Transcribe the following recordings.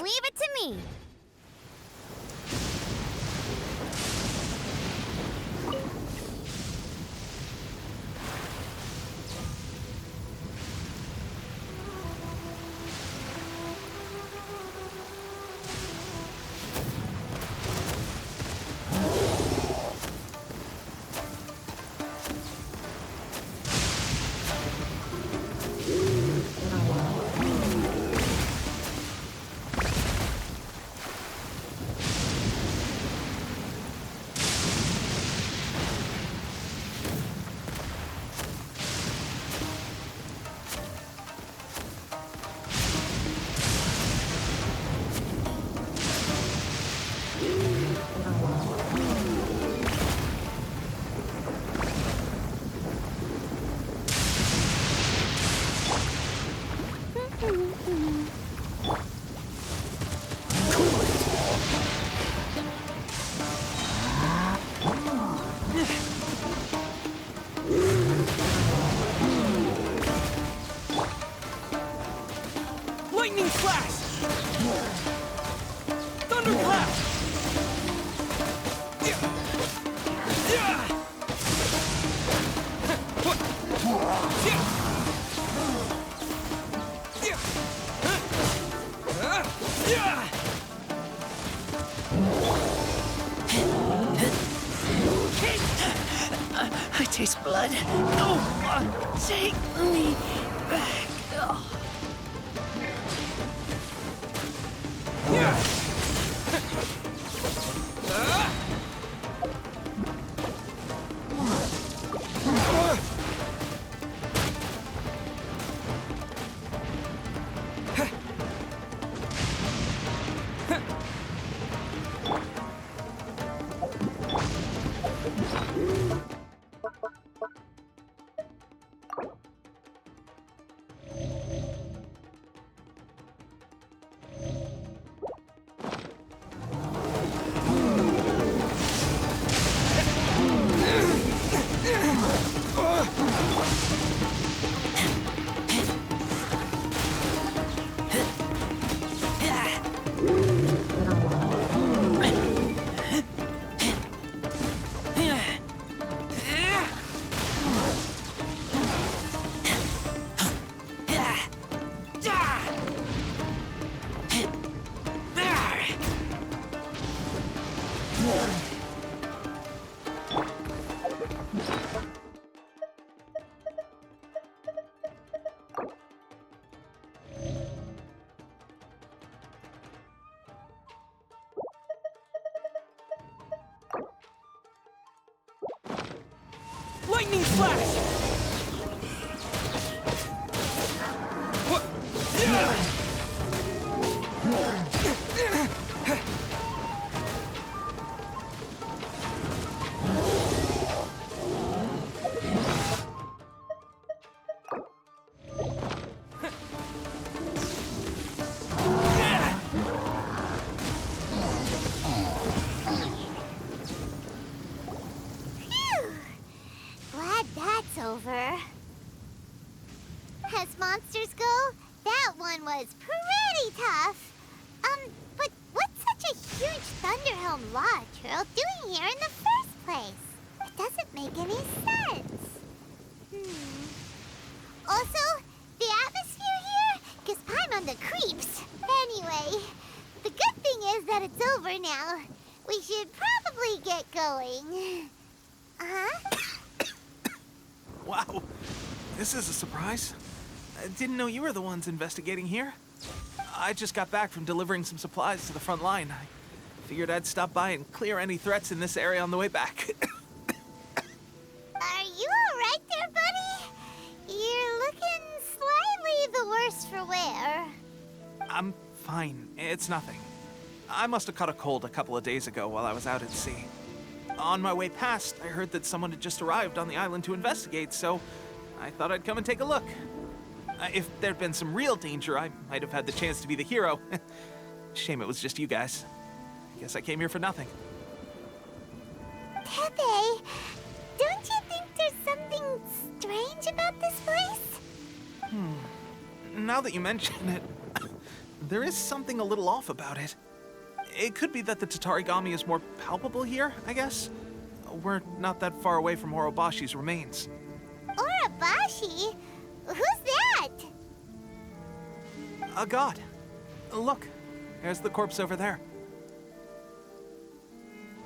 Leave it to me. Lightning flash! Thunderclap! I taste blood. Oh, take me back. Oh. Lightning flash! Over. As monsters go, that one was pretty tough. But what's such a huge Thunderhelm Lodge Turtle doing here in the first place? It doesn't make any sense. Also, the atmosphere here gives Paimon the creeps. Anyway, the good thing is that it's over now. We should probably get going. Wow, this is a surprise. I didn't know you were the ones investigating here. I just got back from delivering some supplies to the front line. I figured I'd stop by and clear any threats in this area on the way back. Are you all right there, buddy? You're looking slightly the worse for wear. I'm fine. It's nothing. I must have caught a cold a couple of days ago while I was out at sea. On my way past, I heard that someone had just arrived on the island to investigate, so I thought I'd come and take a look. If there'd been some real danger, I might have had the chance to be the hero. Shame it was just you guys. Guess I came here for nothing. Pepe, don't you think there's something strange about this place? Now that you mention it, there is something a little off about it. It could be that the Tatarigami is more palpable here, I guess. We're not that far away from Orobashi's remains. Orobashi? Who's that? A god. Look, there's the corpse over there.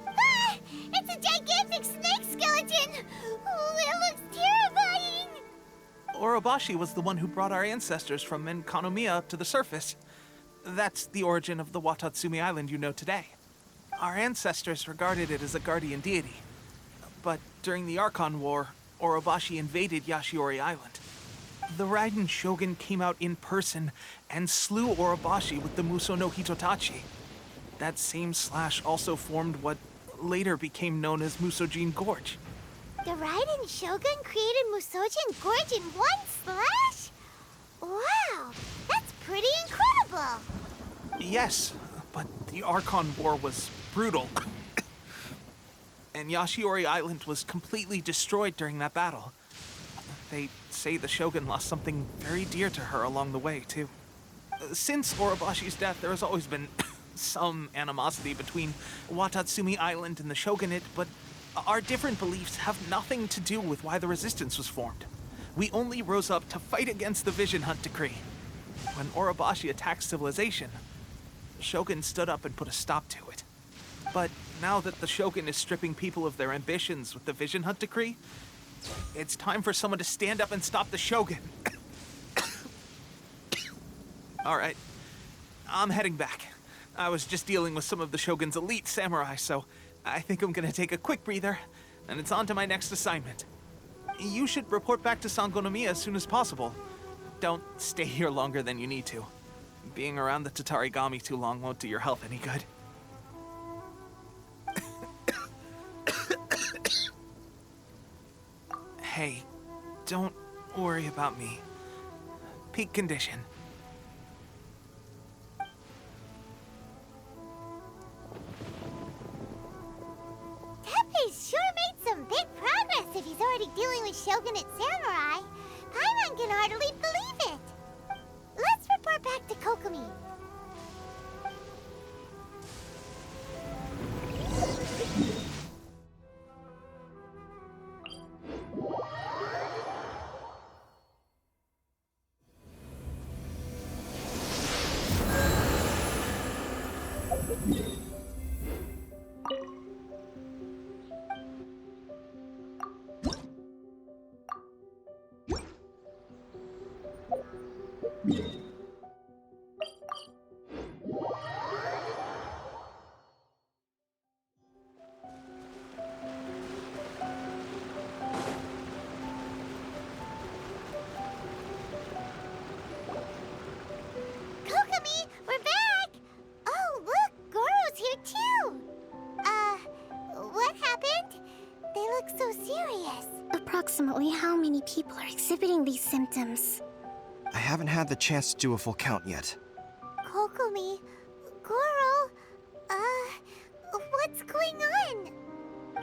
Ah! It's a gigantic snake skeleton! Oh, it looks terrifying! Orobashi was the one who brought our ancestors from Enkanomiya to the surface. That's the origin of the Watatsumi Island you know today. Our ancestors regarded it as a guardian deity. But during the Archon War, Orobashi invaded Yashiori Island. The Raiden Shogun came out in person and slew Orobashi with the Muso no Hitotachi. That same slash also formed what later became known as Musojin Gorge. The Raiden Shogun created Musojin Gorge in one slash? Wow, that's pretty incredible! Yes, but the Archon War was brutal. And Yashiori Island was completely destroyed during that battle. They say the Shogun lost something very dear to her along the way, too. Since Orobashi's death, there has always been some animosity between Watatsumi Island and the Shogunate, but our different beliefs have nothing to do with why the resistance was formed. We only rose up to fight against the Vision Hunt Decree. When Orobashi attacked civilization, the Shogun stood up and put a stop to it. But now that the Shogun is stripping people of their ambitions with the Vision Hunt Decree, it's time for someone to stand up and stop the Shogun. All right, I'm heading back. I was just dealing with some of the Shogun's elite samurai, so I think I'm gonna take a quick breather, and it's on to my next assignment. You should report back to Sangonomiya as soon as possible. Don't stay here longer than you need to. Being around the Tatarigami too long won't do your health any good. Hey, don't worry about me. Peak condition. Teppei's sure made some big progress if he's already dealing with Shogunate samurai. Paimon can hardly believe it. Let's report back to Kokomi. Kokomi, we're back! Oh, look, Goro's here too! What happened? They look so serious. Approximately how many people are exhibiting these symptoms? I haven't had the chance to do a full count yet. Kokomi, Goro, what's going on?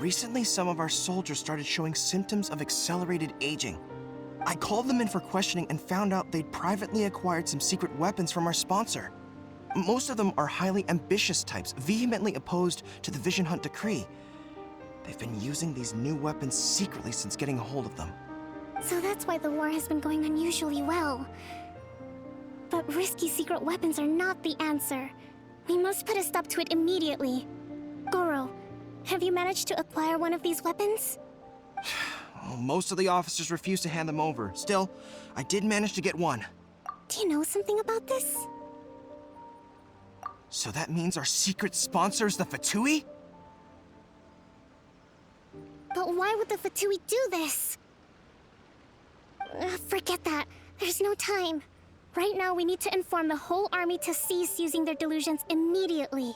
Recently, some of our soldiers started showing symptoms of accelerated aging. I called them in for questioning and found out they'd privately acquired some secret weapons from our sponsor. Most of them are highly ambitious types, vehemently opposed to the Vision Hunt Decree. They've been using these new weapons secretly since getting a hold of them. So that's why the war has been going unusually well. But risky secret weapons are not the answer. We must put a stop to it immediately. Goro, have you managed to acquire one of these weapons? Well, most of the officers refused to hand them over. Still, I did manage to get one. Do you know something about this? So that means our secret sponsor is the Fatui? But why would the Fatui do this? Forget that. There's no time. Right now, we need to inform the whole army to cease using their delusions immediately.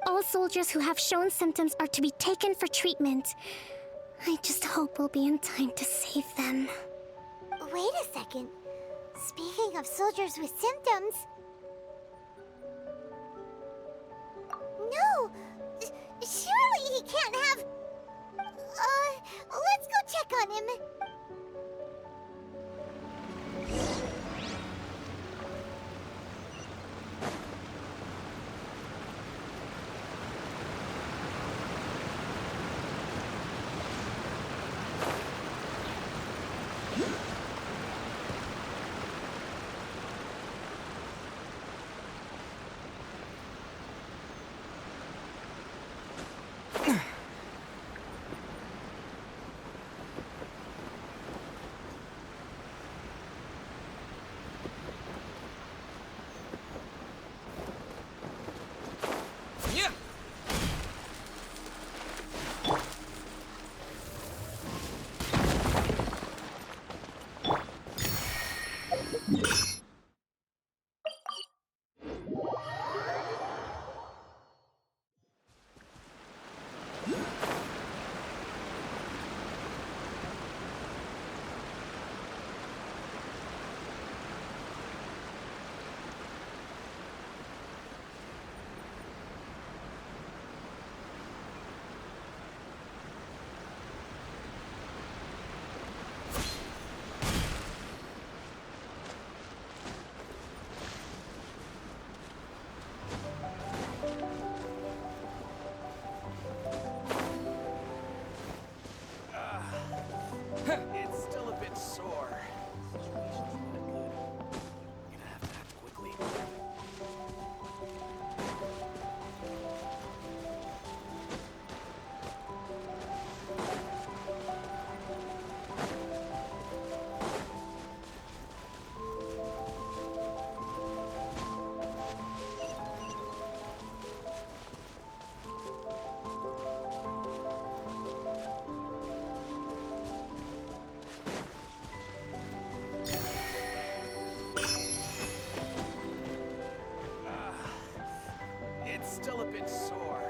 All soldiers who have shown symptoms are to be taken for treatment. I just hope we'll be in time to save them. Wait a second. Speaking of soldiers with symptoms... No! Surely he can't have... let's go check on him. still a bit sore.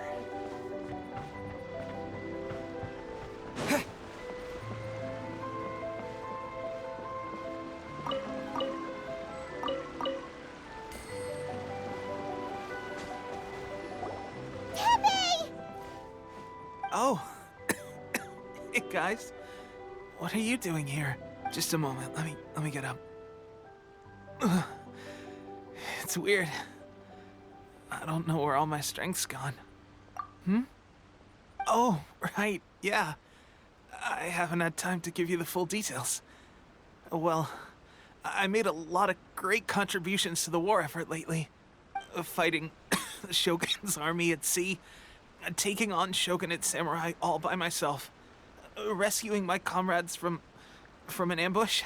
Pepe! Oh. Hey, guys. What are you doing here? Just a moment. Let me get up. Ugh. It's weird. I don't know where all my strength's gone. Oh, right. Yeah. I haven't had time to give you the full details. Well, I made a lot of great contributions to the war effort lately. Fighting the Shogun's army at sea, taking on Shogunate samurai all by myself, rescuing my comrades from an ambush.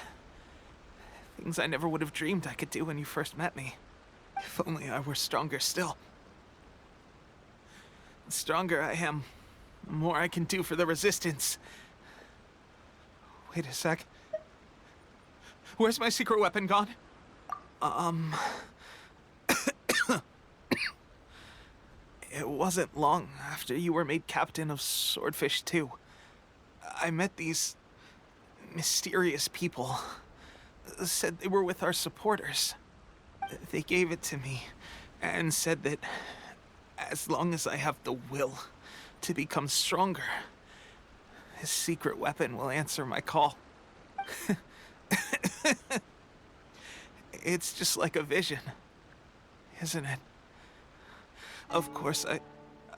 Things I never would have dreamed I could do when you first met me. If only I were stronger still. The stronger I am, the more I can do for the Resistance. Wait a sec. Where's my secret weapon gone? It wasn't long after you were made captain of Swordfish 2. I met these mysterious people. Said they were with our supporters. They gave it to me and said that as long as I have the will to become stronger, his secret weapon will answer my call. It's just like a vision, isn't it? Of course,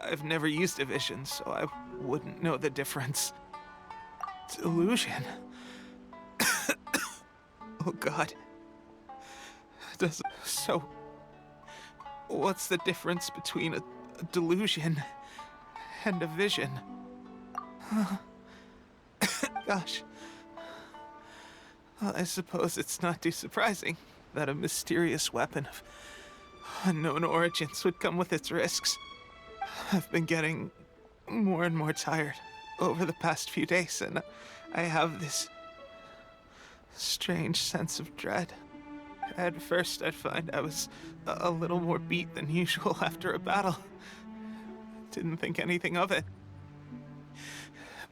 I've never used a vision, so I wouldn't know the difference. Delusion. Oh God. So, what's the difference between a delusion and a vision? Gosh. Well, I suppose it's not too surprising that a mysterious weapon of unknown origins would come with its risks. I've been getting more and more tired over the past few days, and I have this strange sense of dread. At first, I'd find I was a little more beat than usual after a battle. Didn't think anything of it.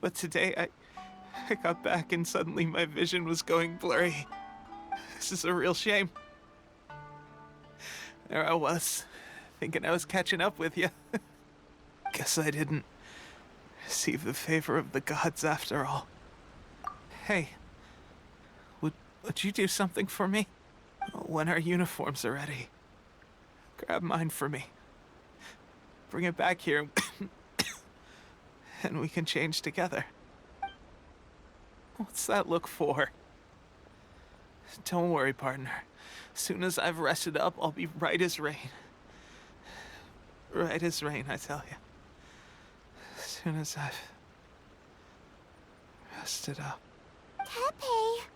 But today, I got back and suddenly my vision was going blurry. This is a real shame. There I was, thinking I was catching up with you. Guess I didn't receive the favor of the gods after all. Hey, would you do something for me? When our uniforms are ready, grab mine for me. Bring it back here, and we can change together. What's that look for? Don't worry, partner. As soon as I've rested up, I'll be right as rain. Right as rain, I tell you. As soon as I've rested up. Pepe!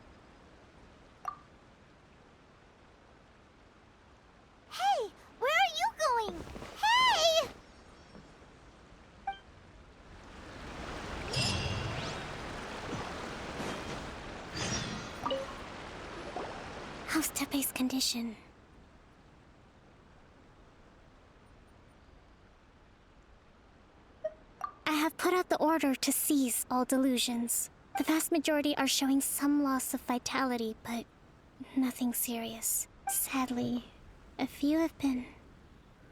Hey! Where are you going? Hey! How's Tepe's condition? I have put out the order to cease all delusions. The vast majority are showing some loss of vitality, but nothing serious. Sadly, a few have been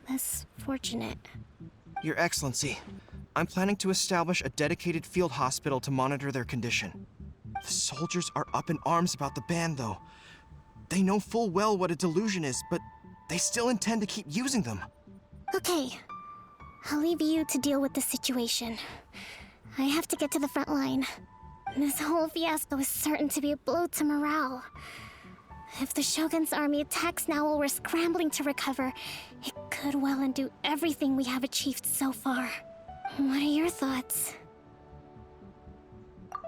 less fortunate. Your Excellency, I'm planning to establish a dedicated field hospital to monitor their condition. The soldiers are up in arms about the ban, though. They know full well what a delusion is, but they still intend to keep using them. Okay, I'll leave you to deal with the situation. I have to get to the front line. This whole fiasco is certain to be a blow to morale. If the Shogun's army attacks now while we're scrambling to recover, it could well undo everything we have achieved so far. What are your thoughts?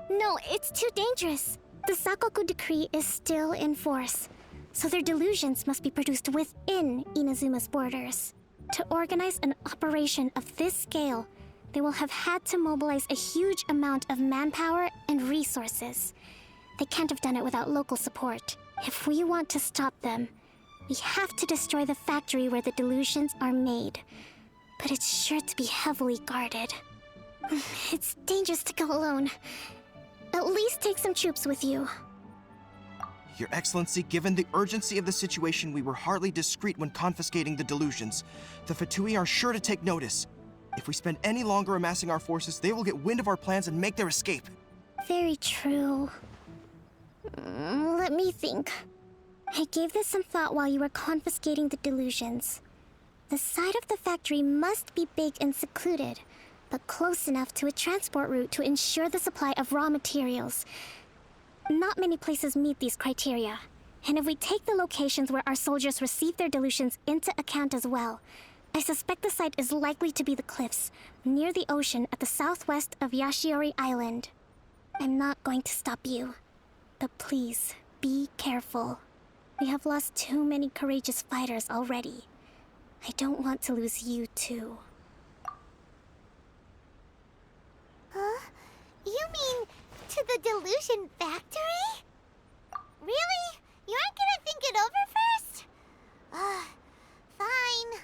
No, it's too dangerous. The Sakoku decree is still in force, so their delusions must be produced within Inazuma's borders. To organize an operation of this scale, they will have had to mobilize a huge amount of manpower and resources. They can't have done it without local support. If we want to stop them, we have to destroy the factory where the delusions are made. but it's sure to be heavily guarded. It's dangerous to go alone. At least take some troops with you. Your Excellency, given the urgency of the situation, we were hardly discreet when confiscating the delusions. The Fatui are sure to take notice. If we spend any longer amassing our forces, they will get wind of our plans and make their escape. Very true. Let me think. I gave this some thought while you were confiscating the delusions. The side of the factory must be big and secluded, but close enough to a transport route to ensure the supply of raw materials. Not many places meet these criteria, and if we take the locations where our soldiers receive their delusions into account as well, I suspect the site is likely to be the cliffs, near the ocean at the southwest of Yashiori Island. I'm not going to stop you, but please, be careful. We have lost too many courageous fighters already. I don't want to lose you too. Huh? You mean to the delusion factory? Really? You aren't gonna think it over first? Fine.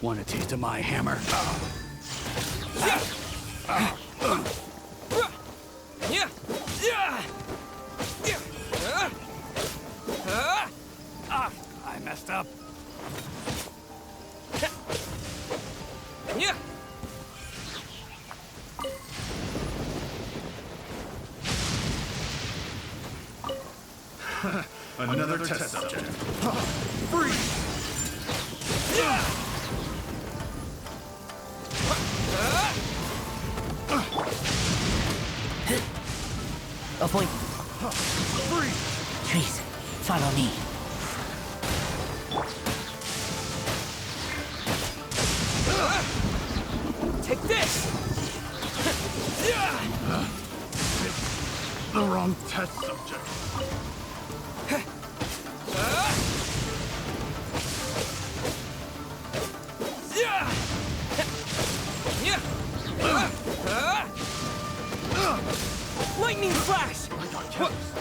Want a taste of my hammer? I messed up. Another test subject. Freeze! Avoid. Freeze! Trees, follow me. Take this! The wrong test subject. Lightning flash! I got jealous.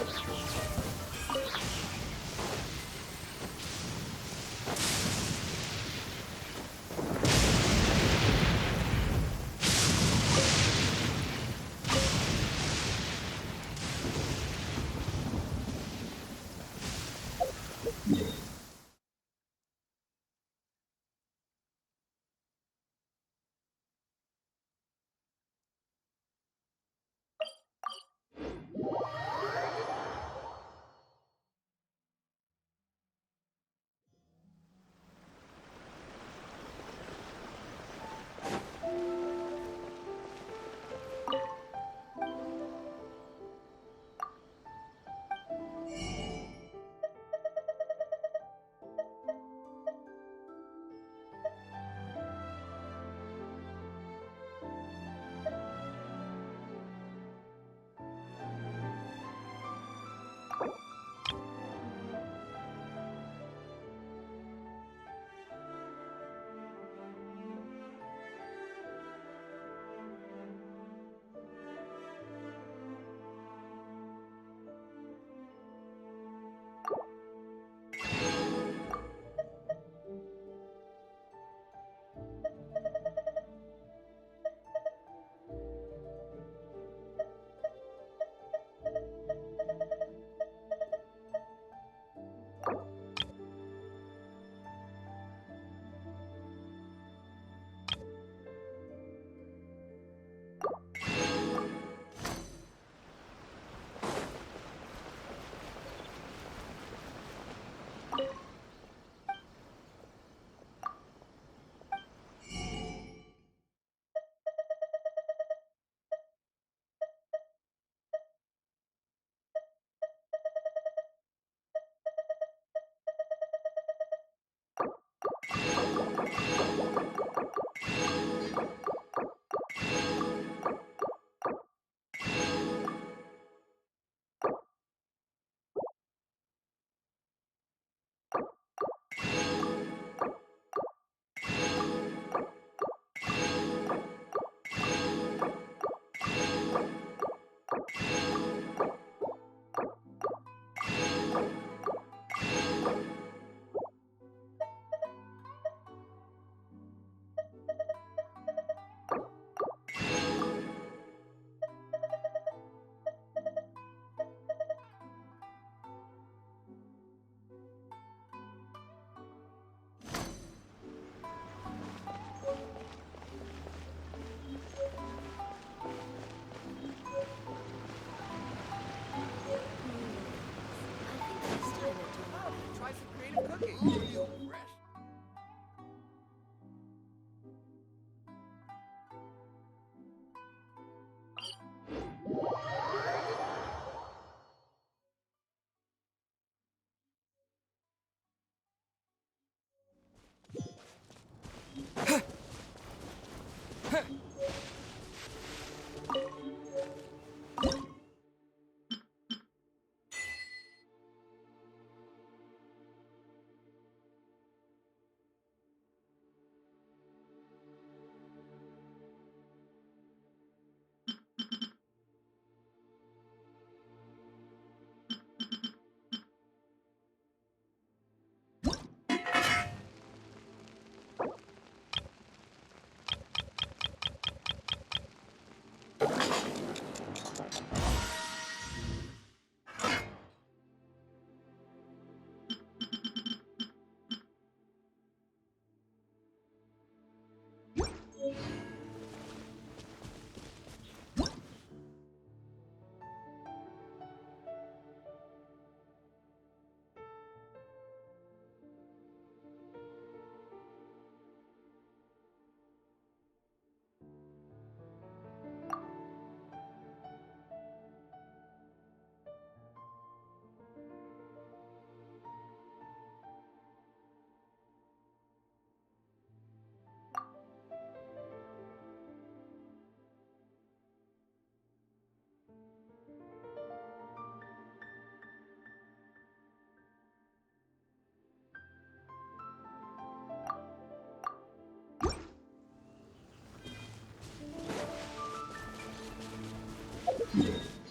back.